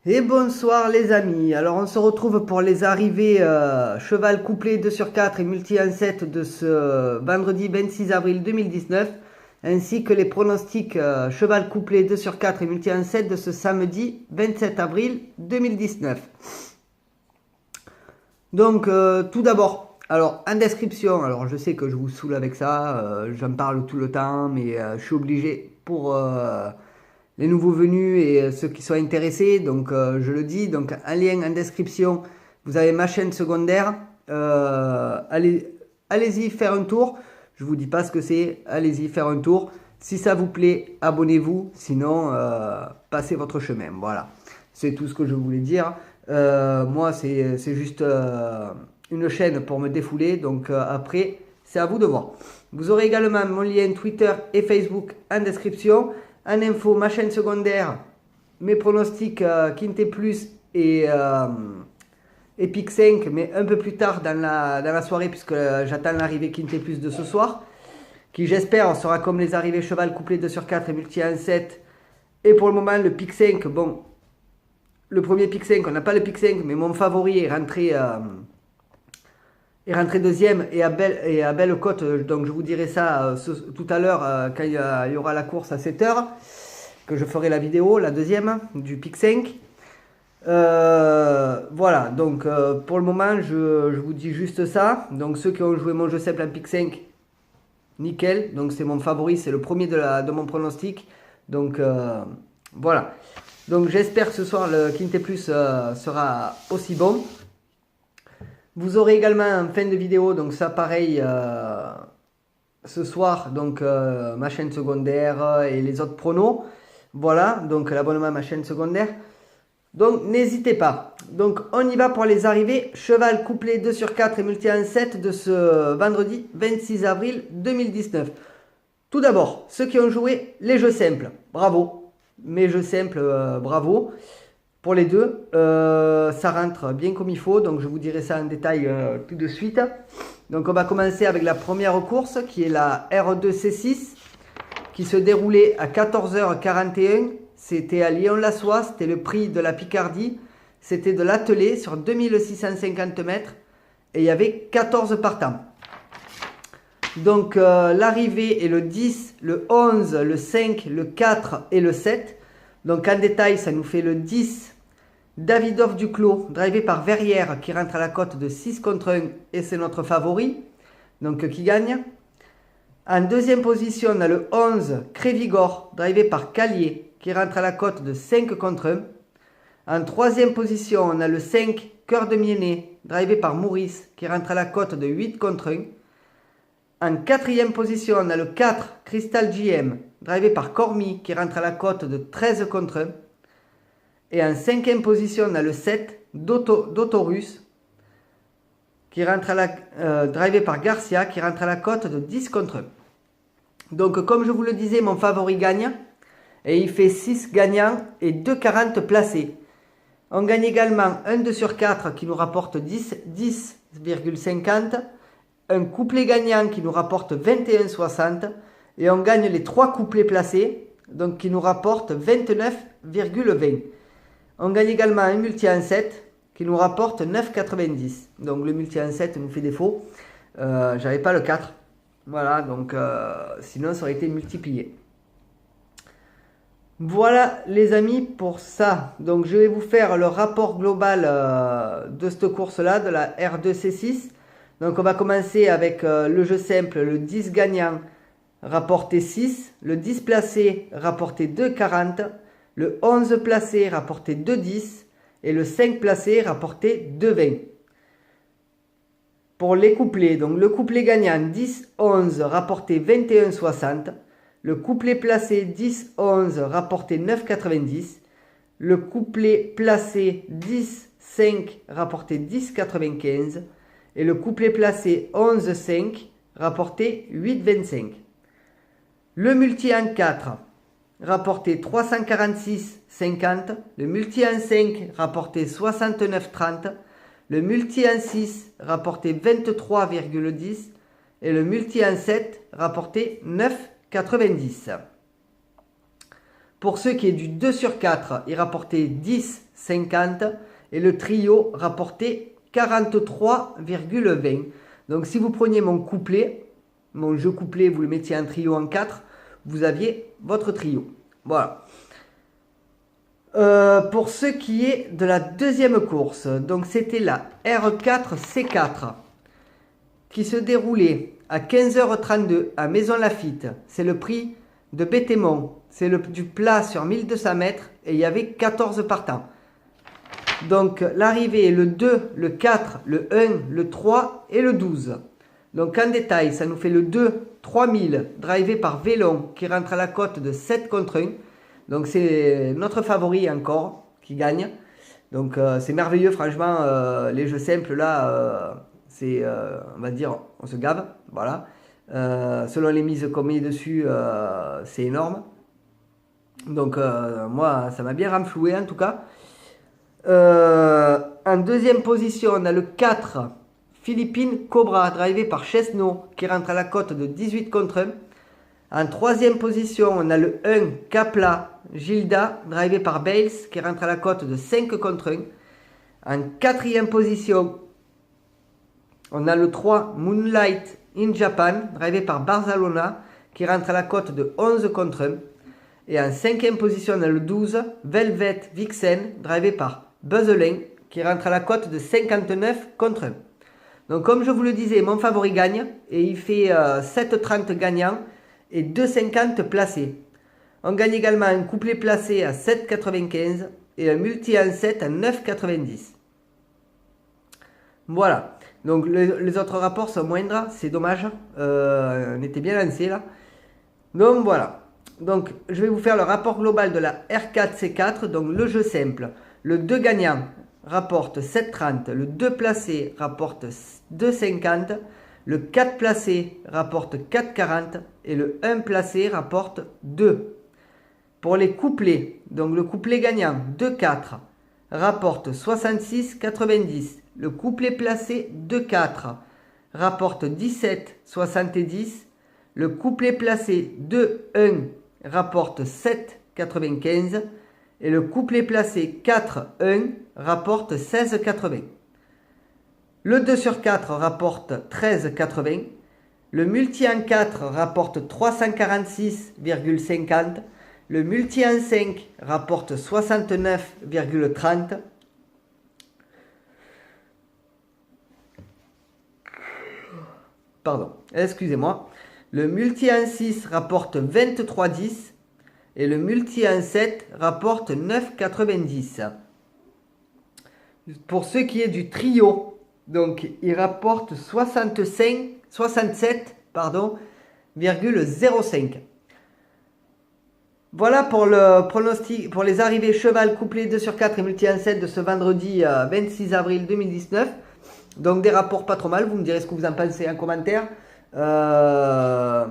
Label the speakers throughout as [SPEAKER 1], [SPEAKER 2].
[SPEAKER 1] Et bonsoir les amis, alors on se retrouve pour les arrivées cheval couplé 2 sur 4 et multi 1-7 de ce vendredi 26 avril 2019, ainsi que les pronostics cheval couplé 2 sur 4 et multi 1-7 de ce samedi 27 avril 2019. Donc tout d'abord, alors en description, alors je sais que je vous saoule avec ça, j'en parle tout le temps, mais je suis obligé pour les nouveaux venus et ceux qui sont intéressés. Donc je le dis, donc un lien en description, vous avez ma chaîne secondaire. Allez-y faire un tour. Je vous dis pas ce que c'est, allez-y faire un tour. Si ça vous plaît, abonnez-vous. Sinon, passez votre chemin. Voilà, c'est tout ce que je voulais dire. Moi, c'est juste une chaîne pour me défouler. Donc après, c'est à vous de voir. Vous aurez également mon lien Twitter et Facebook en description. En info, ma chaîne secondaire, mes pronostics Quintet Plus et Pic 5, mais un peu plus tard dans la soirée, puisque j'attends l'arrivée Quintet Plus de ce soir, qui j'espère sera comme les arrivées cheval couplé 2 sur 4 et multi 1-7. Et pour le moment, le Pic 5, bon, le premier Pic 5, on n'a pas le Pic 5, mais mon favori est rentré deuxième et à belle cote. Donc je vous dirai ça tout à l'heure quand il y aura la course à 7h, que je ferai la vidéo, la deuxième du Pic 5. Voilà, donc pour le moment je vous dis juste ça. Donc ceux qui ont joué mon jeu simple en Pic 5, nickel. Donc c'est mon favori, c'est le premier de mon pronostic. Donc voilà. Donc j'espère que ce soir le Quintet Plus sera aussi bon. Vous aurez également en fin de vidéo, donc ça pareil, ce soir, donc ma chaîne secondaire et les autres pronos. Voilà, donc l'abonnement à ma chaîne secondaire. Donc n'hésitez pas. Donc on y va pour les arrivées. Cheval couplé 2 sur 4 et multi 1-7 de ce vendredi 26 avril 2019. Tout d'abord, ceux qui ont joué les jeux simples, bravo. Mes jeux simples, bravo. Pour les deux, ça rentre bien comme il faut, donc je vous dirai ça en détail tout de suite. Donc on va commencer avec la première course qui est la R2C6 qui se déroulait à 14h41. C'était à Lyon-la-Soie, c'était le prix de la Picardie. C'était de l'attelé sur 2650 mètres et il y avait 14 partants. Donc l'arrivée est le 10, le 11, le 5, le 4 et le 7. Donc en détail, ça nous fait le 10, Davidoff Duclos, drivé par Verrières, qui rentre à la cote de 6 contre 1 et c'est notre favori, donc qui gagne. En deuxième position, on a le 11, Crévigor, drivé par Callier, qui rentre à la cote de 5 contre 1. En troisième position, on a le 5, Cœur de Miennet, drivé par Maurice, qui rentre à la cote de 8 contre 1. En quatrième position, on a le 4, Crystal GM, drivé par Cormy, qui rentre à la cote de 13 contre 1. Et en cinquième position, on a le 7, Dotorus, qui rentre à la, drivé par Garcia, qui rentre à la cote de 10 contre 1. Donc, comme je vous le disais, mon favori gagne. Et il fait 6 gagnants et 2,40 placés. On gagne également un 2 sur 4 qui nous rapporte 10,50. Un couplet gagnant qui nous rapporte 21,60. Et on gagne les 3 couplets placés, donc qui nous rapporte 29,20. On gagne également un multi 1-7 qui nous rapporte 9,90. Donc le multi 1-7 nous fait défaut. J'avais pas le 4. Voilà, donc sinon ça aurait été multiplié. Voilà les amis pour ça. Donc je vais vous faire le rapport global de cette course-là, de la R2C6. Donc on va commencer avec le jeu simple, le 10 gagnant rapporté 6, le 10 placé rapporté 2,40, le 11 placé rapporté 2,10 et le 5 placé rapporté 2,20. Pour les couplets, donc le couplet gagnant 10-11 rapporté 21,60, le couplet placé 10-11 rapporté 9,90, le couplet placé 10-5 rapporté 10,95 et le couplet placé 11-5 rapporté 8,25. Le multi en 4 rapporté 346,50, le multi en 5 rapporté 69,30, le multi en 6 rapporté 23,10 et le multi en 7 rapporté 9,90. Pour ceux qui est du 2 sur 4, il rapportait 10, 50 et le trio rapportait 43,20. Donc si vous preniez mon couplet, mon jeu couplet, vous le mettiez en trio en 4, vous aviez votre trio. Voilà. Pour ce qui est de la deuxième course, donc c'était la R4 C4 qui se déroulait à 15h32 à Maison Lafitte. C'est le prix de Béthémont. C'est du plat sur 1200 mètres et il y avait 14 partants. Donc l'arrivée est le 2, le 4, le 1, le 3 et le 12. Donc en détail, ça nous fait le 2, 3000, drivé par Vélon qui rentre à la cote de 7 contre 1. Donc c'est notre favori encore qui gagne. Donc c'est merveilleux franchement, les jeux simples là, c'est on va dire on se gave. Voilà. Selon les mises qu'on met dessus, c'est énorme. Donc moi ça m'a bien renfloué en tout cas. En deuxième position on a le 4 Philippine Cobra drivé par Chesneau qui rentre à la cote de 18 contre 1. En troisième position, on a le 1 Capla Gilda, drivé par Bales, qui rentre à la cote de 5 contre 1. En quatrième position, on a le 3 Moonlight in Japan, drivé par Barcelona, qui rentre à la cote de 11 contre 1. Et en cinquième position, on a le 12 Velvet Vixen, drivé par Buzzling, qui rentre à la cote de 59 contre 1. Donc comme je vous le disais, mon favori gagne, et il fait 7,30 gagnant et 2,50 placés. On gagne également un couplet placé à 7,95 et un multi en 7 à 9,90. Voilà. Donc les autres rapports sont moindres, c'est dommage. On était bien lancé là. Donc voilà. Donc je vais vous faire le rapport global de la R4C4, donc le jeu simple. Le 2 gagnant rapporte 7,30, le 2 placé rapporte 2,50, le 4 placé rapporte 4,40 et le 1 placé rapporte 2. Pour les couplets, donc le couplet gagnant 2-4 rapporte 66,90. Le couplet placé 2-4 rapporte 17,70. Le couplet placé 2-1 rapporte 7,95. Et le couplet placé 4-1 rapporte 16,80. Le 2 sur 4 rapporte 13,80. Le multi en 4 rapporte 346,50. Le multi en 5 rapporte 69,30. Pardon, excusez-moi. Le multi en 6 rapporte 23,10. Et le multi en 7 rapporte 9,90. Pour ce qui est du trio, donc il rapporte 67,05. Voilà pour le pronostic, pour les arrivées cheval couplé 2 sur 4 et multi en 7 de ce vendredi 26 avril 2019. Donc des rapports pas trop mal, vous me direz ce que vous en pensez en commentaire. Voilà.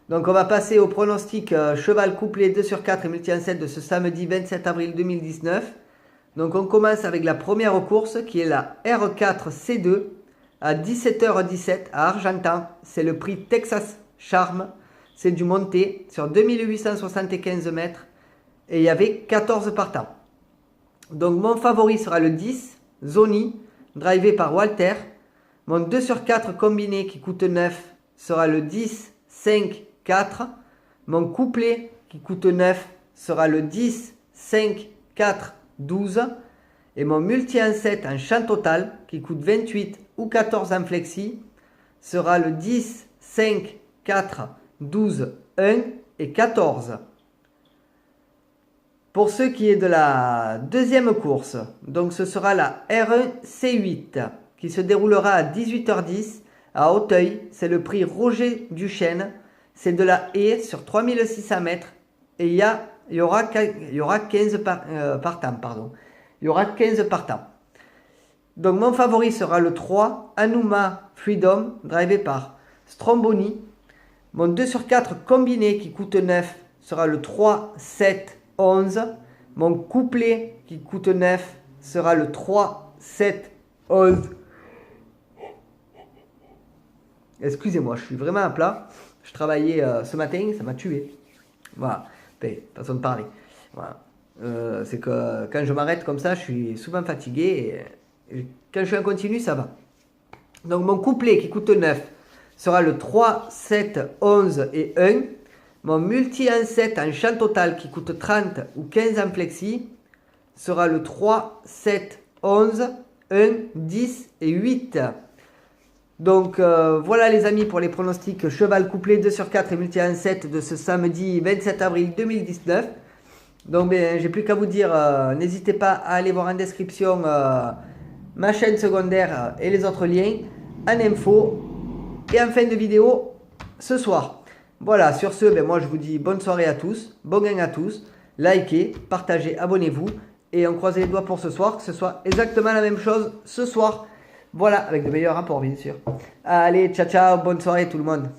[SPEAKER 1] Donc on va passer au pronostic cheval couplé 2 sur 4 et multi en 7 de ce samedi 27 avril 2019. Donc on commence avec la première course qui est la R4C2 à 17h17 à Argentan. C'est le prix Texas Charm. C'est du monté sur 2875 mètres et il y avait 14 partants. Donc mon favori sera le 10, Zoni, drivé par Walter. Mon 2 sur 4 combiné qui coûte 9 sera le 10, 5, 4. Mon couplet qui coûte 9 sera le 10, 5, 4, 12. Et mon multi en 7 en champ total qui coûte 28 ou 14 en flexi sera le 10, 5, 4, 12, 1 et 14. Pour ce qui est de la deuxième course, donc ce sera la R1C8 qui se déroulera à 18h10 à Auteuil. C'est le prix Roger Duchesne. C'est de la haie sur 3600 mètres et il y aura 15 partants. Pardon. Il y aura 15 partants. Donc mon favori sera le 3, Anouma Freedom, drivé par Stromboni. Mon 2 sur 4 combiné qui coûte 9 sera le 3, 7, 11. Mon couplet qui coûte 9 sera le 3, 7, 11. Excusez-moi, je suis vraiment à plat. Je travaillais ce matin, ça m'a tué. Voilà, façon de parler. Voilà. C'est que quand je m'arrête comme ça, je suis souvent fatigué. Et quand je suis en continu, ça va. Donc mon couplet qui coûte 9 sera le 3, 7, 11 et 1. Mon multi en 7 en chant total qui coûte 30 ou 15 en flexi sera le 3, 7, 11, 1, 10 et 8. Donc voilà les amis pour les pronostics cheval couplet 2 sur 4 et multi en 7 de ce samedi 27 avril 2019. Donc ben, j'ai plus qu'à vous dire, n'hésitez pas à aller voir en description ma chaîne secondaire et les autres liens en info et en fin de vidéo ce soir. Voilà, sur ce, ben, moi je vous dis bonne soirée à tous, bon gain à tous, likez, partagez, abonnez-vous et on croise les doigts pour ce soir, que ce soit exactement la même chose ce soir. Voilà, avec de meilleurs rapports bien sûr. Allez, ciao ciao, bonne soirée tout le monde.